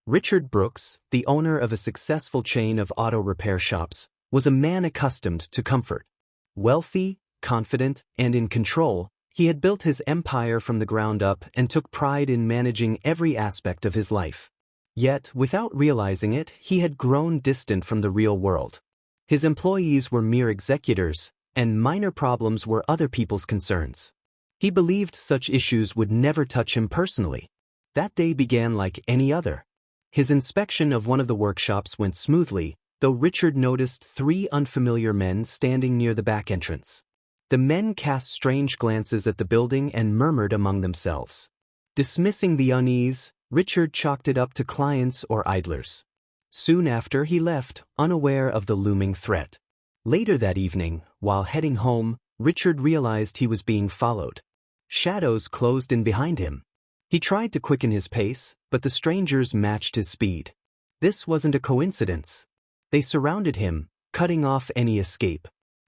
Richard Brooks, the owner of a successful chain of auto repair shops, was a man accustomed to comfort. Wealthy, confident, and in control, he had built his empire from the ground up and took pride in managing every aspect of his life. Yet, without realizing it, he had grown distant from the real world. His employees were mere executors, and minor problems were other people's concerns. He believed such issues would never touch him personally. That day began like any other. His inspection of one of the workshops went smoothly, though Richard noticed 3 unfamiliar men standing near the back entrance. The men cast strange glances at the building and murmured among themselves. Dismissing the unease, Richard chalked it up to clients or idlers. Soon after, he left, unaware of the looming threat. Later that evening, while heading home, Richard realized he was being followed. Shadows closed in behind him. He tried to quicken his pace, but the strangers matched his speed. This wasn't a coincidence. They surrounded him, cutting off any escape.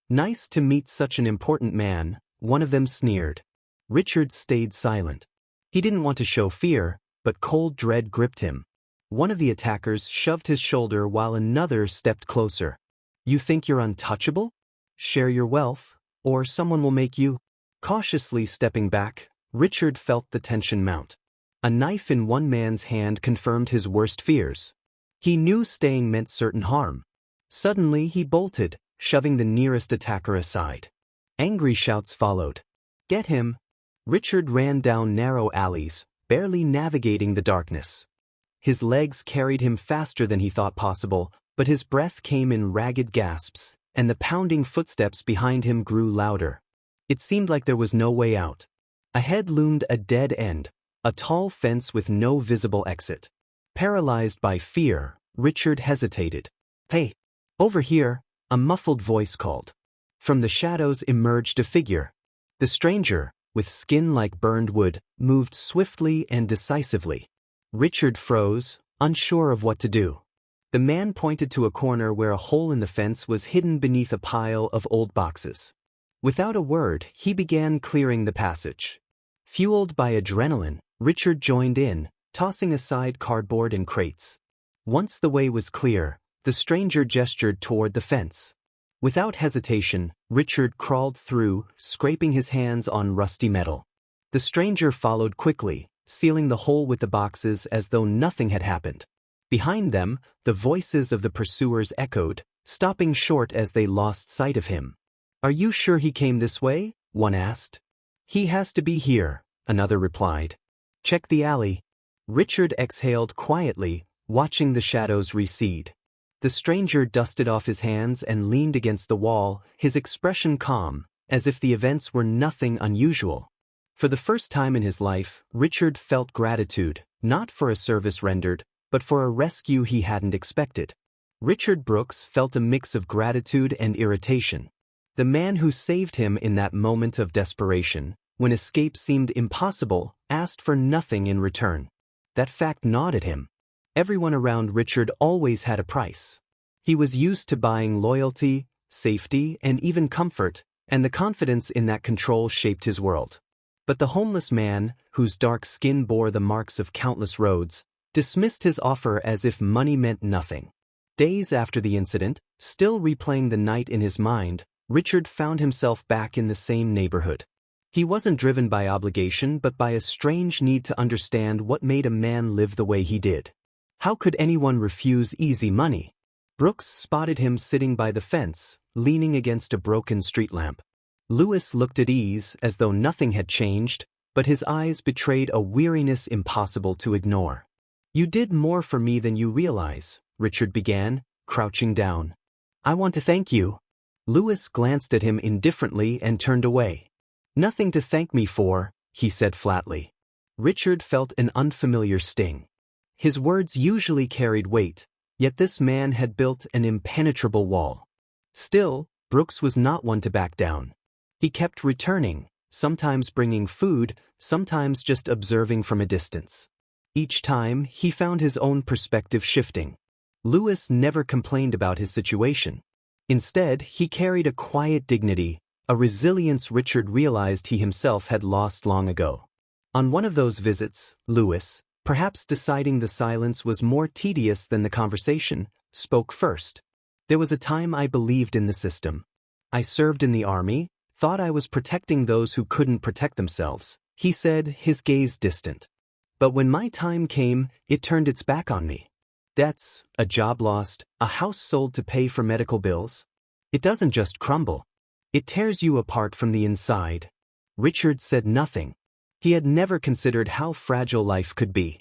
"Nice to meet such an important man," one of them sneered. Richard stayed silent. He didn't want to show fear, but cold dread gripped him. One of the attackers shoved his shoulder while another stepped closer. "You think you're untouchable? Share your wealth, or someone will make you." Cautiously stepping back, Richard felt the tension mount. A knife in one man's hand confirmed his worst fears. He knew staying meant certain harm. Suddenly he bolted, shoving the nearest attacker aside. Angry shouts followed. "Get him!" Richard ran down narrow alleys, barely navigating the darkness. His legs carried him faster than he thought possible, but his breath came in ragged gasps, and the pounding footsteps behind him grew louder. It seemed like there was no way out. Ahead loomed a dead end, a tall fence with no visible exit. Paralyzed by fear, Richard hesitated. "Hey! Over here!" a muffled voice called. From the shadows emerged a figure. The stranger, with skin like burned wood, moved swiftly and decisively. Richard froze, unsure of what to do. The man pointed to a corner where a hole in the fence was hidden beneath a pile of old boxes. Without a word, he began clearing the passage. Fueled by adrenaline, Richard joined in, tossing aside cardboard and crates. Once the way was clear, the stranger gestured toward the fence. Without hesitation, Richard crawled through, scraping his hands on rusty metal. The stranger followed quickly, sealing the hole with the boxes as though nothing had happened. Behind them, the voices of the pursuers echoed, stopping short as they lost sight of him. "Are you sure he came this way?" one asked. "He has to be here," another replied. "Check the alley." Richard exhaled quietly, watching the shadows recede. The stranger dusted off his hands and leaned against the wall, his expression calm, as if the events were nothing unusual. For the first time in his life, Richard felt gratitude, not for a service rendered, but for a rescue he hadn't expected. Richard Brooks felt a mix of gratitude and irritation. The man who saved him in that moment of desperation, when escape seemed impossible, asked for nothing in return. That fact gnawed at him. Everyone around Richard always had a price. He was used to buying loyalty, safety, and even comfort, and the confidence in that control shaped his world. But the homeless man, whose dark skin bore the marks of countless roads, dismissed his offer as if money meant nothing. Days after the incident, still replaying the night in his mind, Richard found himself back in the same neighborhood. He wasn't driven by obligation but by a strange need to understand what made a man live the way he did. How could anyone refuse easy money? Brooks spotted him sitting by the fence, leaning against a broken street lamp. Lewis looked at ease as though nothing had changed, but his eyes betrayed a weariness impossible to ignore. "You did more for me than you realize," Richard began, crouching down. "I want to thank you." Lewis glanced at him indifferently and turned away. "Nothing to thank me for," he said flatly. Richard felt an unfamiliar sting. His words usually carried weight, yet this man had built an impenetrable wall. Still, Brooks was not one to back down. He kept returning, sometimes bringing food, sometimes just observing from a distance. Each time, he found his own perspective shifting. Lewis never complained about his situation. Instead, he carried a quiet dignity, a resilience Richard realized he himself had lost long ago. On one of those visits, Lewis, perhaps deciding the silence was more tedious than the conversation, spoke first. "There was a time I believed in the system. I served in the army, thought I was protecting those who couldn't protect themselves," he said, his gaze distant. "But when my time came, it turned its back on me. Debts, a job lost, a house sold to pay for medical bills. It doesn't just crumble. It tears you apart from the inside." Richard said nothing. He had never considered how fragile life could be.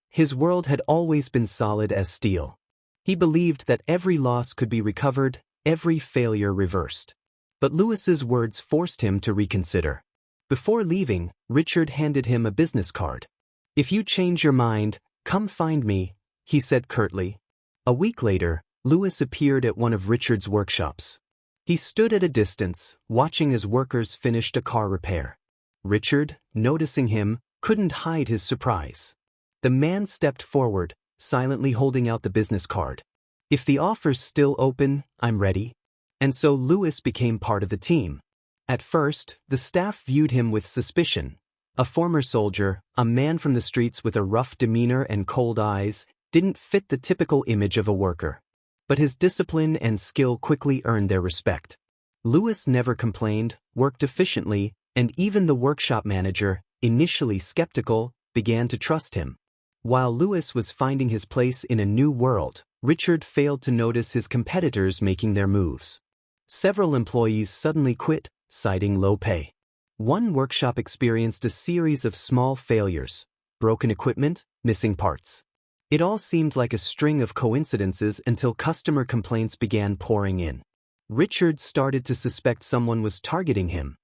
His world had always been solid as steel. He believed that every loss could be recovered, every failure reversed. But Lewis's words forced him to reconsider. Before leaving, Richard handed him a business card. "If you change your mind, come find me," he said curtly. A week later, Lewis appeared at one of Richard's workshops. He stood at a distance, watching as workers finished a car repair. Richard, noticing him, couldn't hide his surprise. The man stepped forward, silently holding out the business card. "If the offer's still open, I'm ready." And so Lewis became part of the team. At first, the staff viewed him with suspicion. A former soldier, a man from the streets with a rough demeanor and cold eyes, didn't fit the typical image of a worker. But his discipline and skill quickly earned their respect. Lewis never complained, worked efficiently, and even the workshop manager, initially skeptical, began to trust him. While Lewis was finding his place in a new world, Richard failed to notice his competitors making their moves. Several employees suddenly quit, citing low pay. One workshop experienced a series of small failures: broken equipment, missing parts. It all seemed like a string of coincidences until customer complaints began pouring in. Richard started to suspect someone was targeting him.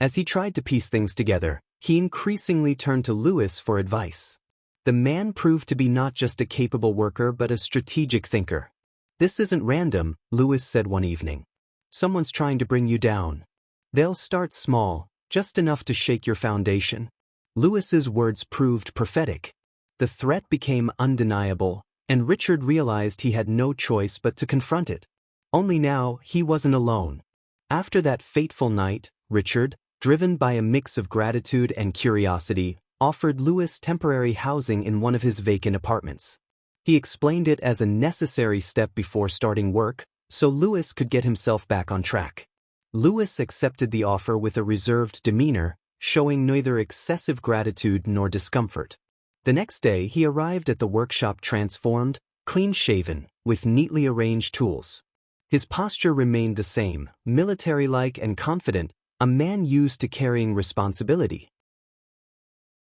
As he tried to piece things together, he increasingly turned to Lewis for advice. The man proved to be not just a capable worker but a strategic thinker. "This isn't random," Lewis said one evening. "Someone's trying to bring you down. They'll start small, just enough to shake your foundation." Lewis's words proved prophetic. The threat became undeniable, and Richard realized he had no choice but to confront it. Only now, he wasn't alone. After that fateful night, Richard, driven by a mix of gratitude and curiosity, offered Lewis temporary housing in one of his vacant apartments. He explained it as a necessary step before starting work, so Lewis could get himself back on track. Lewis accepted the offer with a reserved demeanor, showing neither excessive gratitude nor discomfort. The next day he arrived at the workshop transformed, clean-shaven, with neatly arranged tools. His posture remained the same, military-like and confident, a man used to carrying responsibility.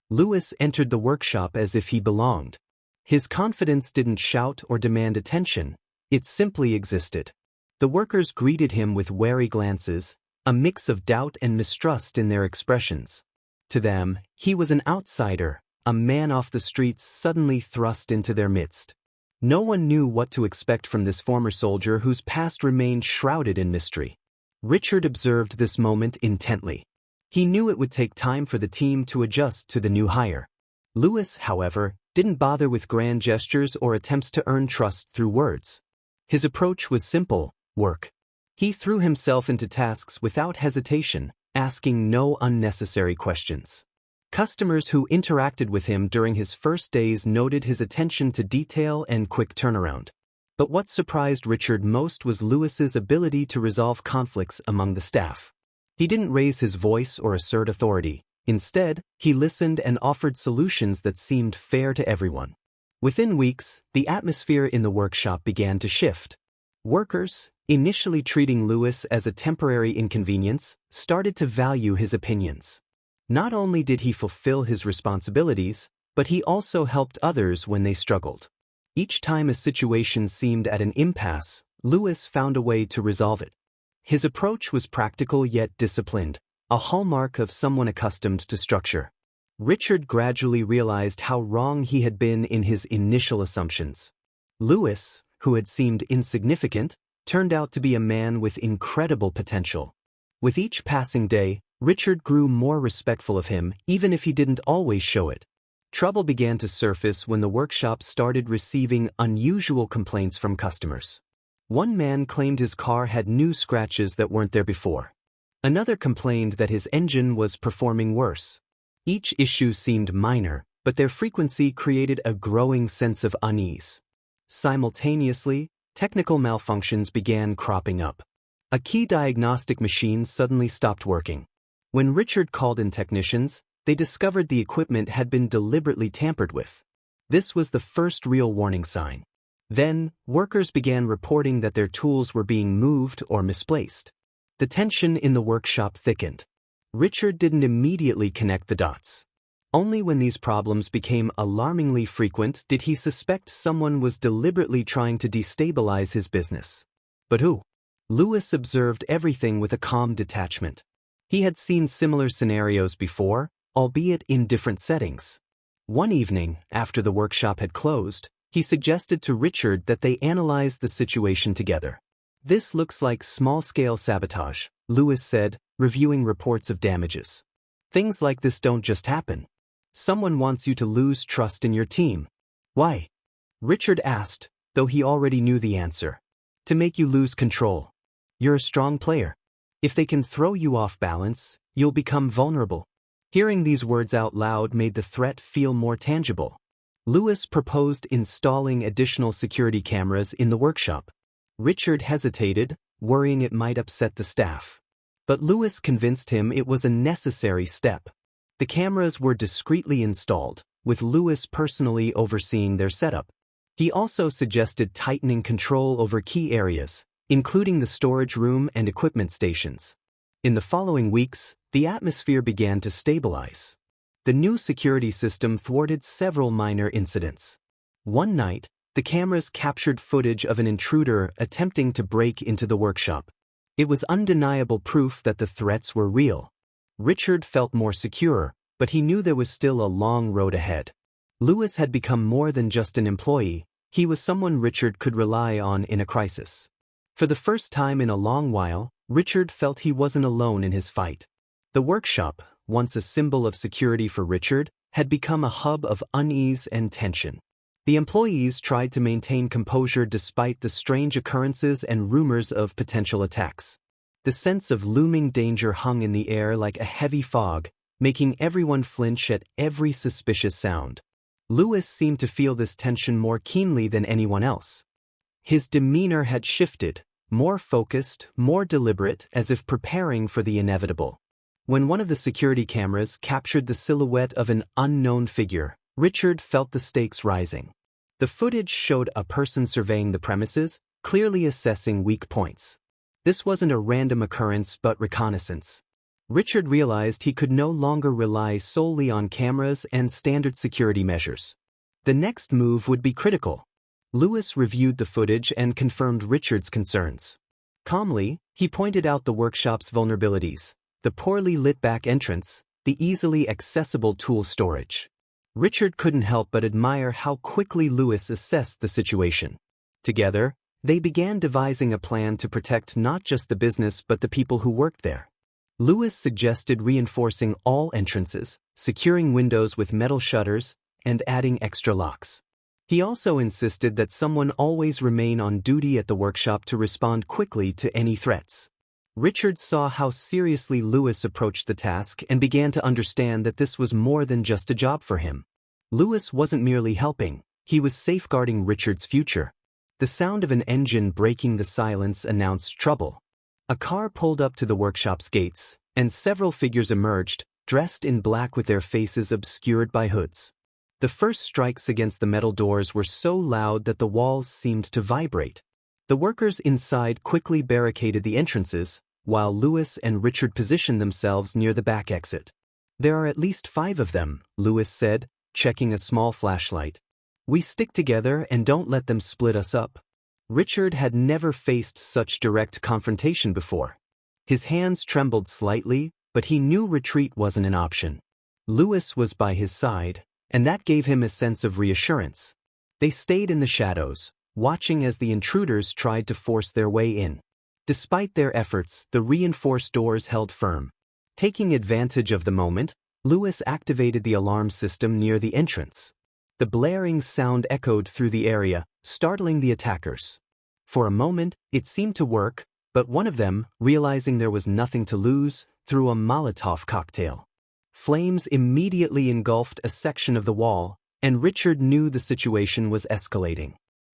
Lewis entered the workshop as if he belonged. His confidence didn't shout or demand attention, it simply existed. The workers greeted him with wary glances, a mix of doubt and mistrust in their expressions. To them, he was an outsider, a man off the streets suddenly thrust into their midst. No one knew what to expect from this former soldier whose past remained shrouded in mystery. Richard observed this moment intently. He knew it would take time for the team to adjust to the new hire. Lewis, however, didn't bother with grand gestures or attempts to earn trust through words. His approach was simple: work. He threw himself into tasks without hesitation, asking no unnecessary questions. Customers who interacted with him during his first days noted his attention to detail and quick turnaround. But what surprised Richard most was Lewis's ability to resolve conflicts among the staff. He didn't raise his voice or assert authority. Instead, he listened and offered solutions that seemed fair to everyone. Within weeks, the atmosphere in the workshop began to shift. Workers, initially treating Lewis as a temporary inconvenience, started to value his opinions. Not only did he fulfill his responsibilities, but he also helped others when they struggled. Each time a situation seemed at an impasse, Lewis found a way to resolve it. His approach was practical yet disciplined, a hallmark of someone accustomed to structure. Richard gradually realized how wrong he had been in his initial assumptions. Lewis, who had seemed insignificant, turned out to be a man with incredible potential. With each passing day, Richard grew more respectful of him, even if he didn't always show it. Trouble began to surface when the workshop started receiving unusual complaints from customers. One man claimed his car had new scratches that weren't there before. Another complained that his engine was performing worse. Each issue seemed minor, but their frequency created a growing sense of unease. Simultaneously, technical malfunctions began cropping up. A key diagnostic machine suddenly stopped working. When Richard called in technicians, they discovered the equipment had been deliberately tampered with. This was the first real warning sign. Then, workers began reporting that their tools were being moved or misplaced. The tension in the workshop thickened. Richard didn't immediately connect the dots. Only when these problems became alarmingly frequent did he suspect someone was deliberately trying to destabilize his business. But who? Lewis observed everything with a calm detachment. He had seen similar scenarios before, albeit in different settings. One evening, after the workshop had closed, he suggested to Richard that they analyze the situation together. "This looks like small-scale sabotage," Lewis said, reviewing reports of damages. "Things like this don't just happen. Someone wants you to lose trust in your team." "Why?" Richard asked, though he already knew the answer. "To make you lose control. You're a strong player. If they can throw you off balance, you'll become vulnerable." Hearing these words out loud made the threat feel more tangible. Lewis proposed installing additional security cameras in the workshop. Richard hesitated, worrying it might upset the staff. But Lewis convinced him it was a necessary step. The cameras were discreetly installed, with Lewis personally overseeing their setup. He also suggested tightening control over key areas, including the storage room and equipment stations. In the following weeks, the atmosphere began to stabilize. The new security system thwarted several minor incidents. One night, the cameras captured footage of an intruder attempting to break into the workshop. It was undeniable proof that the threats were real. Richard felt more secure, but he knew there was still a long road ahead. Lewis had become more than just an employee. He was someone Richard could rely on in a crisis. For the first time in a long while, Richard felt he wasn't alone in his fight. The workshop, once a symbol of security for Richard, had become a hub of unease and tension. The employees tried to maintain composure despite the strange occurrences and rumors of potential attacks. The sense of looming danger hung in the air like a heavy fog, making everyone flinch at every suspicious sound. Lewis seemed to feel this tension more keenly than anyone else. His demeanor had shifted, more focused, more deliberate, as if preparing for the inevitable. When one of the security cameras captured the silhouette of an unknown figure, Richard felt the stakes rising. The footage showed a person surveying the premises, clearly assessing weak points. This wasn't a random occurrence but reconnaissance. Richard realized he could no longer rely solely on cameras and standard security measures. The next move would be critical. Lewis reviewed the footage and confirmed Richard's concerns. Calmly, he pointed out the workshop's vulnerabilities: the poorly lit back entrance, the easily accessible tool storage. Richard couldn't help but admire how quickly Lewis assessed the situation. Together, they began devising a plan to protect not just the business but the people who worked there. Lewis suggested reinforcing all entrances, securing windows with metal shutters, and adding extra locks. He also insisted that someone always remain on duty at the workshop to respond quickly to any threats. Richard saw how seriously Lewis approached the task and began to understand that this was more than just a job for him. Lewis wasn't merely helping, he was safeguarding Richard's future. The sound of an engine breaking the silence announced trouble. A car pulled up to the workshop's gates, and several figures emerged, dressed in black with their faces obscured by hoods. The first strikes against the metal doors were so loud that the walls seemed to vibrate. The workers inside quickly barricaded the entrances, while Lewis and Richard positioned themselves near the back exit. "There are at least 5 of them," Lewis said, checking a small flashlight. "We stick together and don't let them split us up." Richard had never faced such direct confrontation before. His hands trembled slightly, but he knew retreat wasn't an option. Lewis was by his side, and that gave him a sense of reassurance. They stayed in the shadows, watching as the intruders tried to force their way in. Despite their efforts, the reinforced doors held firm. Taking advantage of the moment, Lewis activated the alarm system near the entrance. The blaring sound echoed through the area, startling the attackers. For a moment, it seemed to work, but one of them, realizing there was nothing to lose, threw a Molotov cocktail. Flames immediately engulfed a section of the wall, and Richard knew the situation was escalating.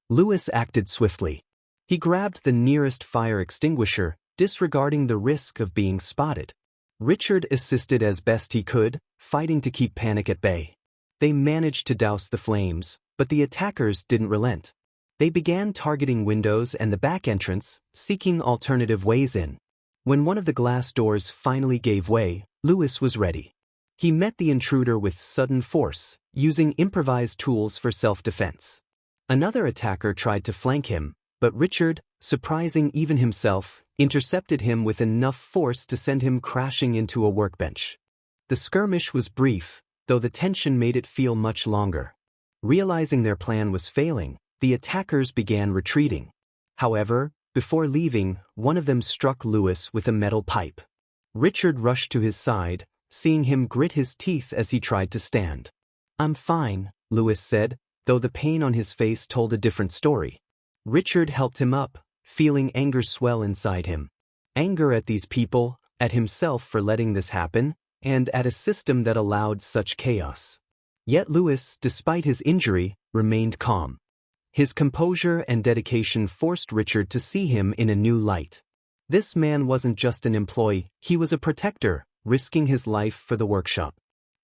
Lewis acted swiftly. He grabbed the nearest fire extinguisher, disregarding the risk of being spotted. Richard assisted as best he could, fighting to keep panic at bay. They managed to douse the flames, but the attackers didn't relent. They began targeting windows and the back entrance, seeking alternative ways in. When one of the glass doors finally gave way, Lewis was ready. He met the intruder with sudden force, using improvised tools for self-defense. Another attacker tried to flank him, but Richard, surprising even himself, intercepted him with enough force to send him crashing into a workbench. The skirmish was brief, though the tension made it feel much longer. Realizing their plan was failing, the attackers began retreating. However, before leaving, one of them struck Lewis with a metal pipe. Richard rushed to his side, seeing him grit his teeth as he tried to stand. "I'm fine," Lewis said, though the pain on his face told a different story. Richard helped him up, feeling anger swell inside him. Anger at these people, at himself for letting this happen, and at a system that allowed such chaos. Yet Lewis, despite his injury, remained calm. His composure and dedication forced Richard to see him in a new light. This man wasn't just an employee, he was a protector, risking his life for the workshop.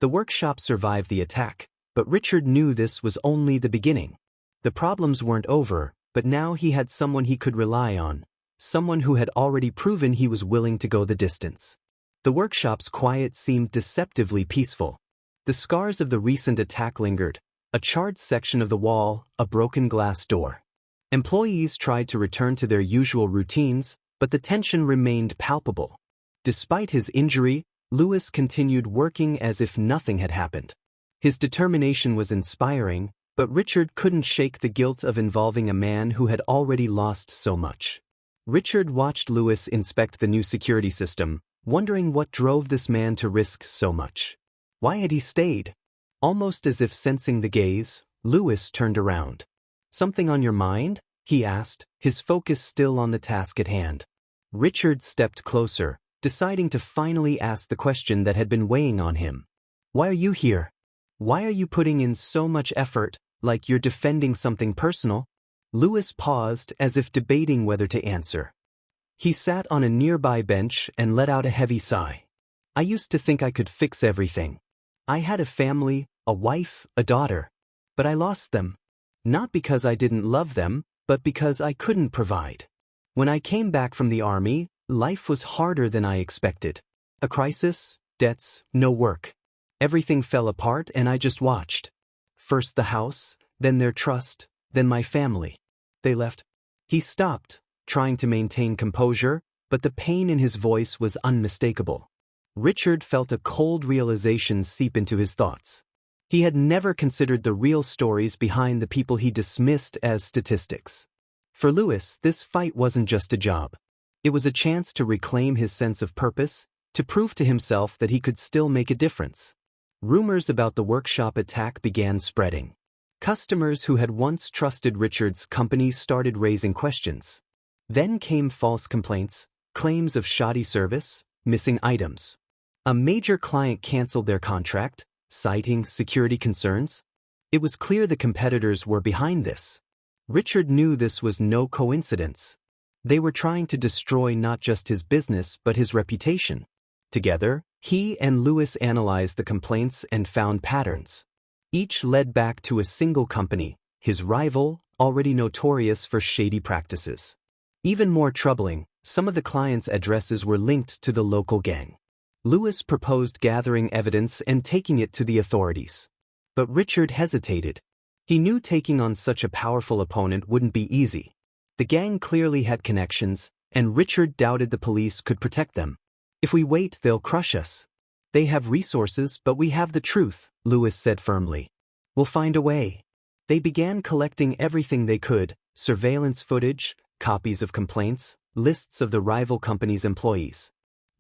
The workshop survived the attack, but Richard knew this was only the beginning. The problems weren't over, but now he had someone he could rely on, someone who had already proven he was willing to go the distance. The workshop's quiet seemed deceptively peaceful. The scars of the recent attack lingered, a charred section of the wall, a broken glass door. Employees tried to return to their usual routines, but the tension remained palpable. Despite his injury, Lewis continued working as if nothing had happened. His determination was inspiring, but Richard couldn't shake the guilt of involving a man who had already lost so much. Richard watched Lewis inspect the new security system, wondering what drove this man to risk so much. Why had he stayed? Almost as if sensing the gaze, Lewis turned around. "Something on your mind?" he asked, his focus still on the task at hand. Richard stepped closer, deciding to finally ask the question that had been weighing on him. "Why are you here? Why are you putting in so much effort, like you're defending something personal?" Lewis paused as if debating whether to answer. He sat on a nearby bench and let out a heavy sigh. "I used to think I could fix everything. I had a family, a wife, a daughter. But I lost them. Not because I didn't love them, but because I couldn't provide. When I came back from the army, life was harder than I expected. A crisis, debts, no work. Everything fell apart and I just watched. First the house, then their trust, then my family. They left." He stopped, trying to maintain composure, but the pain in his voice was unmistakable. Richard felt a cold realization seep into his thoughts. He had never considered the real stories behind the people he dismissed as statistics. For Lewis, this fight wasn't just a job. It was a chance to reclaim his sense of purpose, to prove to himself that he could still make a difference. Rumors about the workshop attack began spreading. Customers who had once trusted Richard's company started raising questions. Then came false complaints, claims of shoddy service, missing items. A major client canceled their contract, citing security concerns. It was clear the competitors were behind this. Richard knew this was no coincidence. They were trying to destroy not just his business but his reputation. Together, he and Lewis analyzed the complaints and found patterns. Each led back to a single company, his rival, already notorious for shady practices. Even more troubling, some of the clients' addresses were linked to the local gang. Lewis proposed gathering evidence and taking it to the authorities. But Richard hesitated. He knew taking on such a powerful opponent wouldn't be easy. The gang clearly had connections, and Richard doubted the police could protect them. "If we wait, they'll crush us. They have resources, but we have the truth," Lewis said firmly. "We'll find a way." They began collecting everything they could: surveillance footage, copies of complaints, lists of the rival company's employees.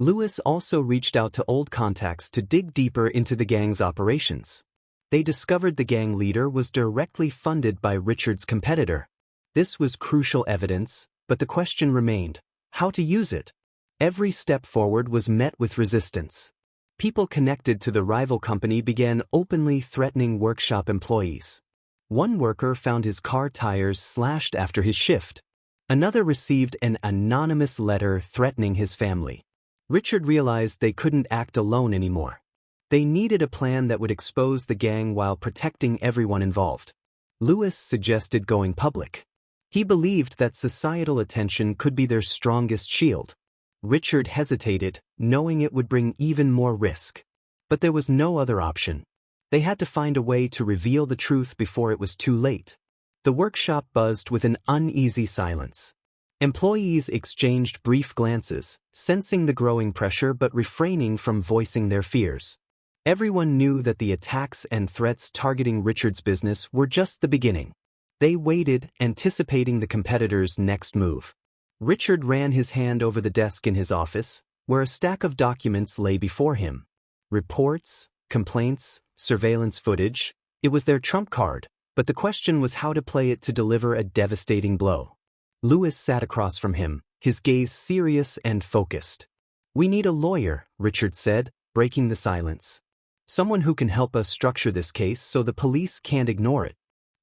Lewis also reached out to old contacts to dig deeper into the gang's operations. They discovered the gang leader was directly funded by Richard's competitor. This was crucial evidence, but the question remained: how to use it? Every step forward was met with resistance. people connected to the rival company began openly threatening workshop employees. One worker found his car tires slashed after his shift. Another received an anonymous letter threatening his family. Richard realized they couldn't act alone anymore. They needed a plan that would expose the gang while protecting everyone involved. Lewis suggested going public. He believed that societal attention could be their strongest shield. Richard hesitated, knowing it would bring even more risk. But there was no other option. They had to find a way to reveal the truth before it was too late. The workshop buzzed with an uneasy silence. Employees exchanged brief glances, sensing the growing pressure but refraining from voicing their fears. Everyone knew that the attacks and threats targeting Richard's business were just the beginning. They waited, anticipating the competitor's next move. Richard ran his hand over the desk in his office, where a stack of documents lay before him. Reports, complaints, surveillance footage. It was their trump card, but the question was how to play it to deliver a devastating blow. Lewis sat across from him, his gaze serious and focused. "We need a lawyer," Richard said, breaking the silence. "Someone who can help us structure this case so the police can't ignore it."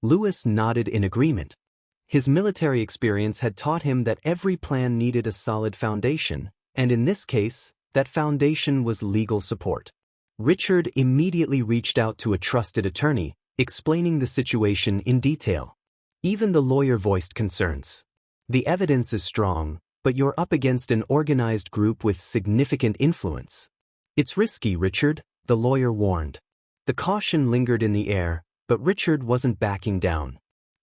Lewis nodded in agreement. His military experience had taught him that every plan needed a solid foundation, and in this case, that foundation was legal support. Richard immediately reached out to a trusted attorney, explaining the situation in detail. Even the lawyer voiced concerns. "The evidence is strong, but you're up against an organized group with significant influence." "It's risky, Richard," the lawyer warned. The caution lingered in the air, but Richard wasn't backing down.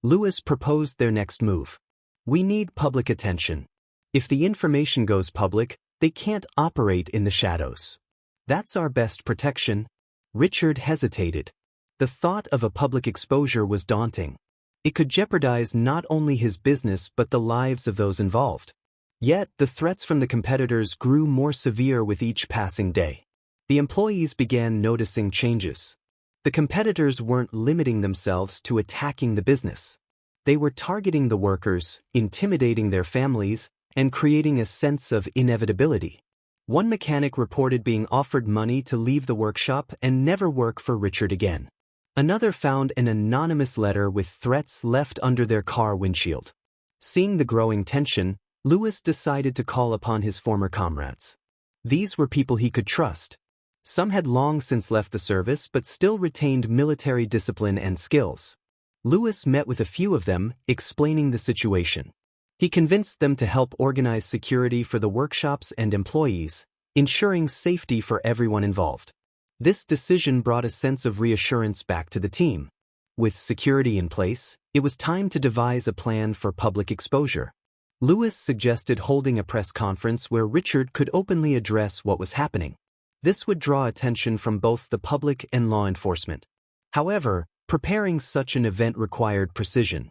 Lewis proposed their next move. "We need public attention. If the information goes public, they can't operate in the shadows. That's our best protection." Richard hesitated. The thought of a public exposure was daunting. It could jeopardize not only his business but the lives of those involved. Yet, the threats from the competitors grew more severe with each passing day. The employees began noticing changes. The competitors weren't limiting themselves to attacking the business. They were targeting the workers, intimidating their families, and creating a sense of inevitability. One mechanic reported being offered money to leave the workshop and never work for Richard again. Another found an anonymous letter with threats left under their car windshield. Seeing the growing tension, Lewis decided to call upon his former comrades. These were people he could trust. Some had long since left the service but still retained military discipline and skills. Lewis met with a few of them, explaining the situation. He convinced them to help organize security for the workshops and employees, ensuring safety for everyone involved. This decision brought a sense of reassurance back to the team. With security in place, it was time to devise a plan for public exposure. Lewis suggested holding a press conference where Richard could openly address what was happening. This would draw attention from both the public and law enforcement. However, preparing such an event required precision.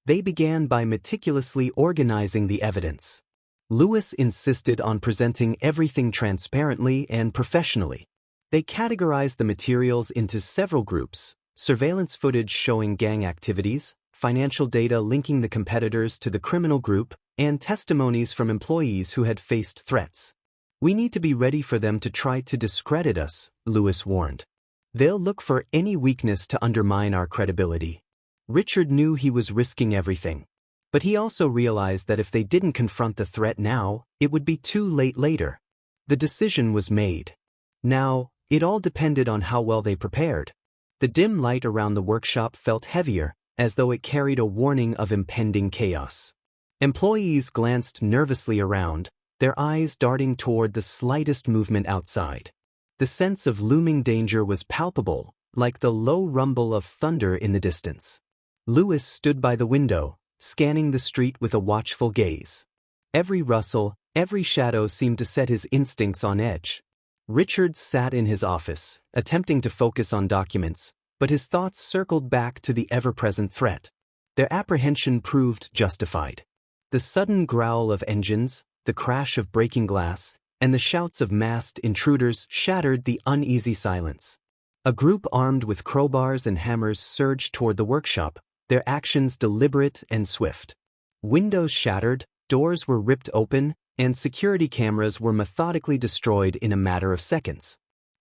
They began by meticulously organizing the evidence. Lewis insisted on presenting everything transparently and professionally. They categorized the materials into several groups: surveillance footage showing gang activities, financial data linking the competitors to the criminal group, and testimonies from employees who had faced threats. "We need to be ready for them to try to discredit us," Lewis warned. "They'll look for any weakness to undermine our credibility." Richard knew he was risking everything. But he also realized that if they didn't confront the threat now, it would be too late later. The decision was made. Now, it all depended on how well they prepared. The dim light around the workshop felt heavier, as though it carried a warning of impending chaos. Employees glanced nervously around, their eyes darting toward the slightest movement outside. The sense of looming danger was palpable, like the low rumble of thunder in the distance. Lewis stood by the window, scanning the street with a watchful gaze. Every rustle, every shadow seemed to set his instincts on edge. Richard sat in his office, attempting to focus on documents, but his thoughts circled back to the ever-present threat. Their apprehension proved justified. The sudden growl of engines, the crash of breaking glass, and the shouts of masked intruders shattered the uneasy silence. A group armed with crowbars and hammers surged toward the workshop, their actions deliberate and swift. Windows shattered, doors were ripped open, and security cameras were methodically destroyed in a matter of seconds.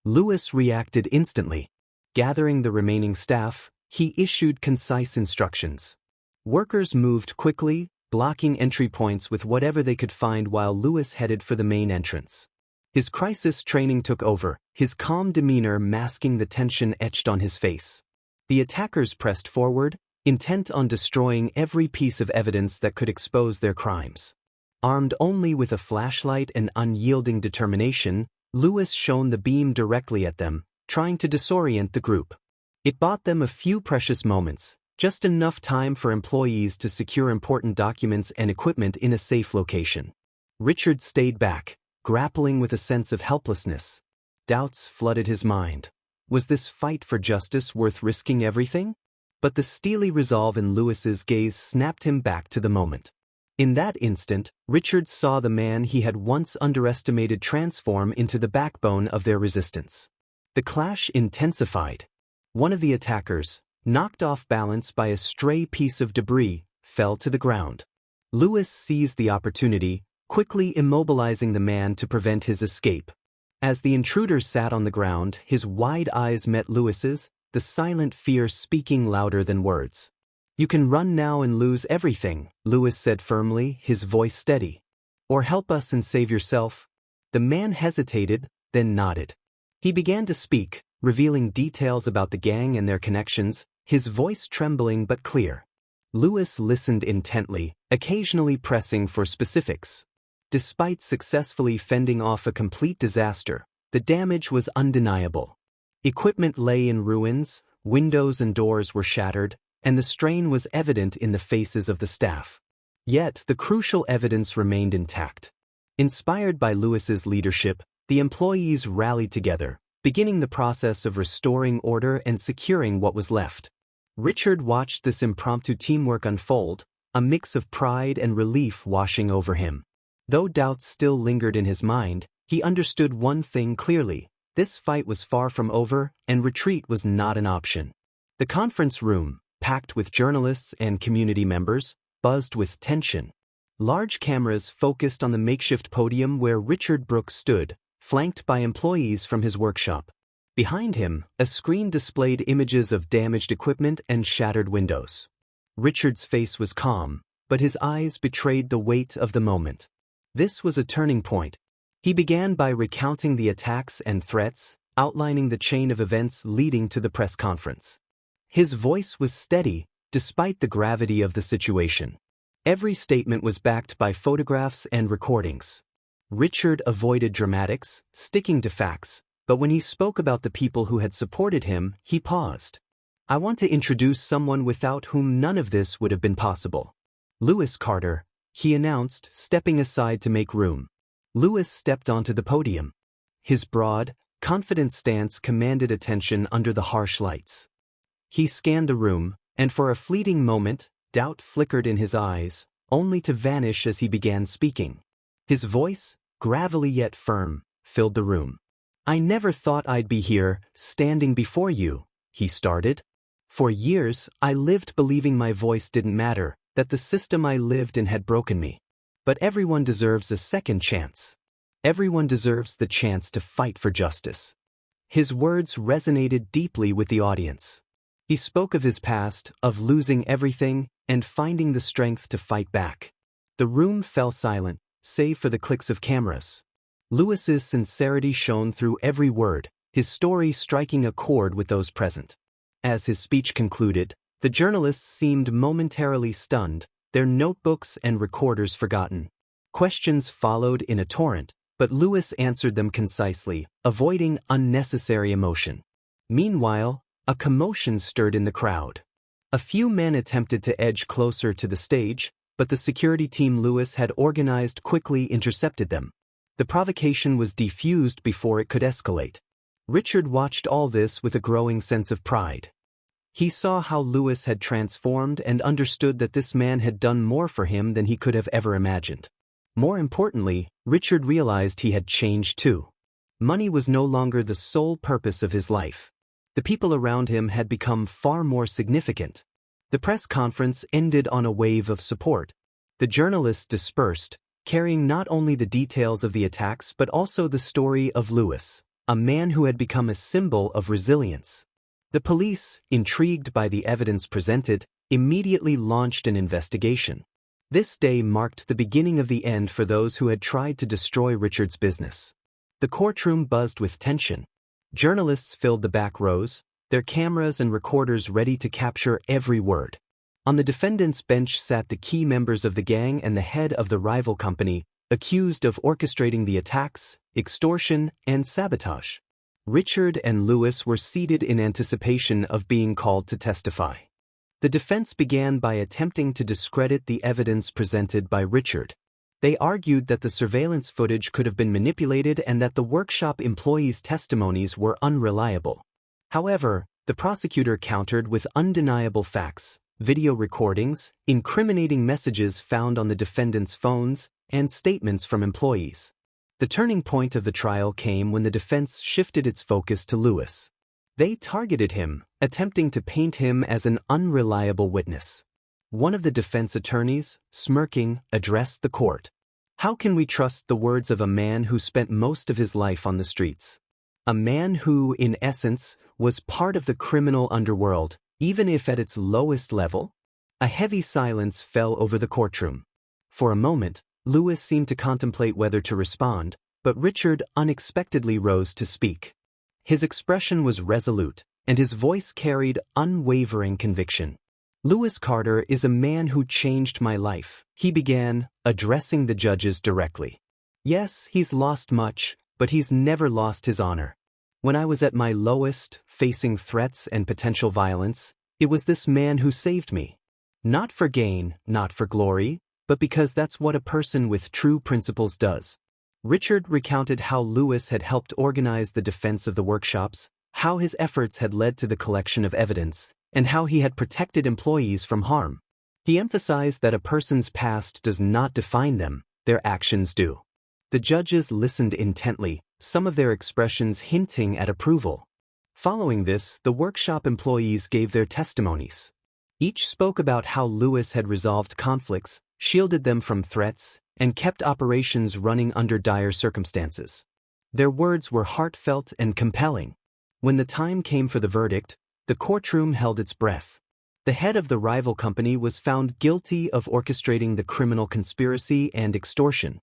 Lewis reacted instantly. Gathering the remaining staff, he issued concise instructions. Workers moved quickly, blocking entry points with whatever they could find while Lewis headed for the main entrance. His crisis training took over, his calm demeanor masking the tension etched on his face. The attackers pressed forward, intent on destroying every piece of evidence that could expose their crimes. Armed only with a flashlight and unyielding determination, Lewis shone the beam directly at them, trying to disorient the group. It bought them a few precious moments, just enough time for employees to secure important documents and equipment in a safe location. Richard stayed back, grappling with a sense of helplessness. Doubts flooded his mind. Was this fight for justice worth risking everything? But the steely resolve in Lewis's gaze snapped him back to the moment. In that instant, Richard saw the man he had once underestimated transform into the backbone of their resistance. The clash intensified. One of the attackers, knocked off balance by a stray piece of debris, fell to the ground. Lewis seized the opportunity, quickly immobilizing the man to prevent his escape. As the intruder sat on the ground, his wide eyes met Lewis's, the silent fear speaking louder than words. "You can run now and lose everything," Lewis said firmly, his voice steady. "Or help us and save yourself." The man hesitated, then nodded. He began to speak, revealing details about the gang and their connections, his voice trembling but clear. Lewis listened intently, occasionally pressing for specifics. Despite successfully fending off a complete disaster, the damage was undeniable. Equipment lay in ruins, windows and doors were shattered, and the strain was evident in the faces of the staff. Yet the crucial evidence remained intact. Inspired by Lewis's leadership, the employees rallied together, beginning the process of restoring order and securing what was left. Richard watched this impromptu teamwork unfold, a mix of pride and relief washing over him. Though doubts still lingered in his mind, he understood one thing clearly: this fight was far from over, and retreat was not an option. The conference room, packed with journalists and community members, buzzed with tension. Large cameras focused on the makeshift podium where Richard Brooks stood, flanked by employees from his workshop. Behind him, a screen displayed images of damaged equipment and shattered windows. Richard's face was calm, but his eyes betrayed the weight of the moment. This was a turning point. He began by recounting the attacks and threats, outlining the chain of events leading to the press conference. His voice was steady, despite the gravity of the situation. Every statement was backed by photographs and recordings. Richard avoided dramatics, sticking to facts, but when he spoke about the people who had supported him, he paused. "I want to introduce someone without whom none of this would have been possible. Lewis Carter," he announced, stepping aside to make room. Lewis stepped onto the podium. His broad, confident stance commanded attention under the harsh lights. He scanned the room, and for a fleeting moment, doubt flickered in his eyes, only to vanish as he began speaking. His voice, gravelly yet firm, filled the room. "I never thought I'd be here, standing before you," he started. "For years, I lived believing my voice didn't matter, that the system I lived in had broken me. But everyone deserves a second chance. Everyone deserves the chance to fight for justice." His words resonated deeply with the audience. He spoke of his past, of losing everything, and finding the strength to fight back. The room fell silent, save for the clicks of cameras. Lewis's sincerity shone through every word, his story striking a chord with those present. As his speech concluded, the journalists seemed momentarily stunned, their notebooks and recorders forgotten. Questions followed in a torrent, but Lewis answered them concisely, avoiding unnecessary emotion. Meanwhile, a commotion stirred in the crowd. A few men attempted to edge closer to the stage, but the security team Lewis had organized quickly intercepted them. The provocation was defused before it could escalate. Richard watched all this with a growing sense of pride. He saw how Lewis had transformed and understood that this man had done more for him than he could have ever imagined. More importantly, Richard realized he had changed too. Money was no longer the sole purpose of his life. The people around him had become far more significant. The press conference ended on a wave of support. The journalists dispersed, carrying not only the details of the attacks but also the story of Lewis. a man who had become a symbol of resilience. The police, intrigued by the evidence presented, immediately launched an investigation. This day marked the beginning of the end for those who had tried to destroy Richard's business. The courtroom buzzed with tension. Journalists filled the back rows, their cameras and recorders ready to capture every word. On the defendant's bench sat the key members of the gang and the head of the rival company, accused of orchestrating the attacks, extortion, and sabotage. Richard and Lewis were seated in anticipation of being called to testify. The defense began by attempting to discredit the evidence presented by Richard. They argued that the surveillance footage could have been manipulated and that the workshop employees' testimonies were unreliable. However, the prosecutor countered with undeniable facts, video recordings, incriminating messages found on the defendant's phones, and statements from employees. The turning point of the trial came when the defense shifted its focus to Lewis. They targeted him, attempting to paint him as an unreliable witness. One of the defense attorneys, smirking, addressed the court. "How can we trust the words of a man who spent most of his life on the streets? A man who, in essence, was part of the criminal underworld, even if at its lowest level?" A heavy silence fell over the courtroom. For a moment, Lewis seemed to contemplate whether to respond, but Richard unexpectedly rose to speak. His expression was resolute, and his voice carried unwavering conviction. "Lewis Carter is a man who changed my life," he began, addressing the judges directly. "Yes, he's lost much, but he's never lost his honor. When I was at my lowest, facing threats and potential violence, it was this man who saved me. Not for gain, not for glory, but because that's what a person with true principles does." Richard recounted how Lewis had helped organize the defense of the workshops, how his efforts had led to the collection of evidence, and how he had protected employees from harm. He emphasized that a person's past does not define them, their actions do. The judges listened intently, some of their expressions hinting at approval. Following this, the workshop employees gave their testimonies. Each spoke about how Lewis had resolved conflicts, shielded them from threats, and kept operations running under dire circumstances. Their words were heartfelt and compelling. When the time came for the verdict, the courtroom held its breath. The head of the rival company was found guilty of orchestrating the criminal conspiracy and extortion.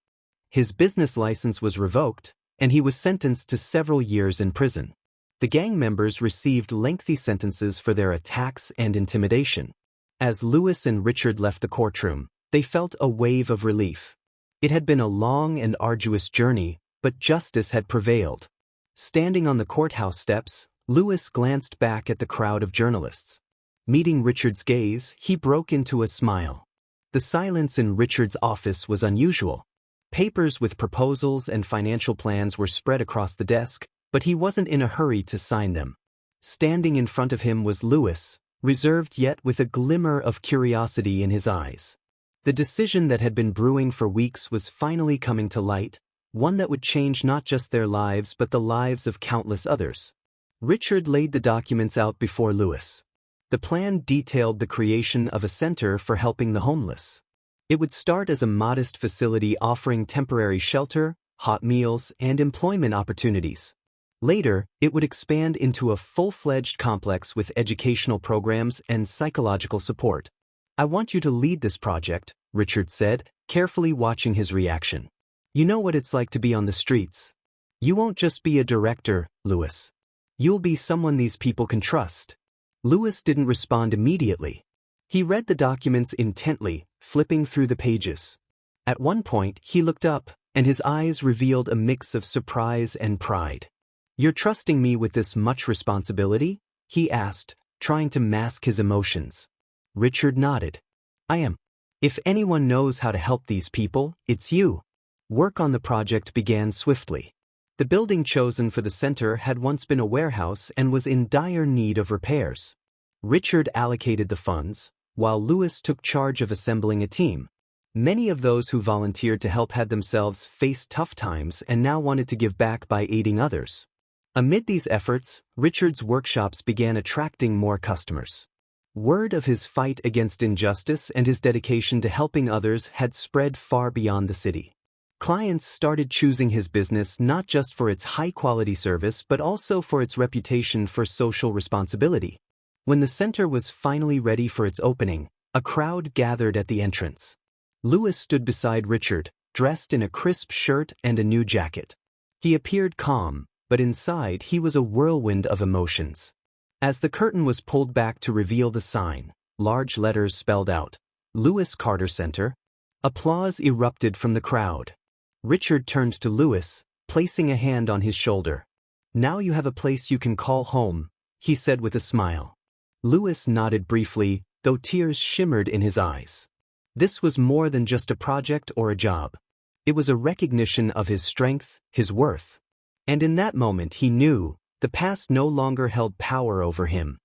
His business license was revoked, and he was sentenced to several years in prison. The gang members received lengthy sentences for their attacks and intimidation. As Lewis and Richard left the courtroom, they felt a wave of relief. It had been a long and arduous journey, but justice had prevailed. Standing on the courthouse steps, Lewis glanced back at the crowd of journalists. Meeting Richard's gaze, he broke into a smile. The silence in Richard's office was unusual. Papers with proposals and financial plans were spread across the desk, but he wasn't in a hurry to sign them. Standing in front of him was Lewis, reserved yet with a glimmer of curiosity in his eyes. The decision that had been brewing for weeks was finally coming to light, one that would change not just their lives but the lives of countless others. Richard laid the documents out before Lewis. The plan detailed the creation of a center for helping the homeless. It would start as a modest facility offering temporary shelter, hot meals, and employment opportunities. Later, it would expand into a full-fledged complex with educational programs and psychological support. "I want you to lead this project," Richard said, carefully watching his reaction. "You know what it's like to be on the streets. You won't just be a director, Lewis. You'll be someone these people can trust." Lewis didn't respond immediately. He read the documents intently, flipping through the pages. At one point, he looked up, and his eyes revealed a mix of surprise and pride. "You're trusting me with this much responsibility?" he asked, trying to mask his emotions. Richard nodded. "I am. If anyone knows how to help these people, it's you." Work on the project began swiftly. The building chosen for the center had once been a warehouse and was in dire need of repairs. Richard allocated the funds, while Lewis took charge of assembling a team. Many of those who volunteered to help had themselves faced tough times and now wanted to give back by aiding others. Amid these efforts, Richard's workshops began attracting more customers. Word of his fight against injustice and his dedication to helping others had spread far beyond the city. Clients started choosing his business not just for its high-quality service but also for its reputation for social responsibility. When the center was finally ready for its opening, a crowd gathered at the entrance. Louis stood beside Richard, dressed in a crisp shirt and a new jacket. He appeared calm, but inside he was a whirlwind of emotions. As the curtain was pulled back to reveal the sign, large letters spelled out, "Louis Carter Center," applause erupted from the crowd. Richard turned to Louis, placing a hand on his shoulder. "Now you have a place you can call home," he said with a smile. Louis nodded briefly, though tears shimmered in his eyes. This was more than just a project or a job. It was a recognition of his strength, his worth. And in that moment he knew, the past no longer held power over him.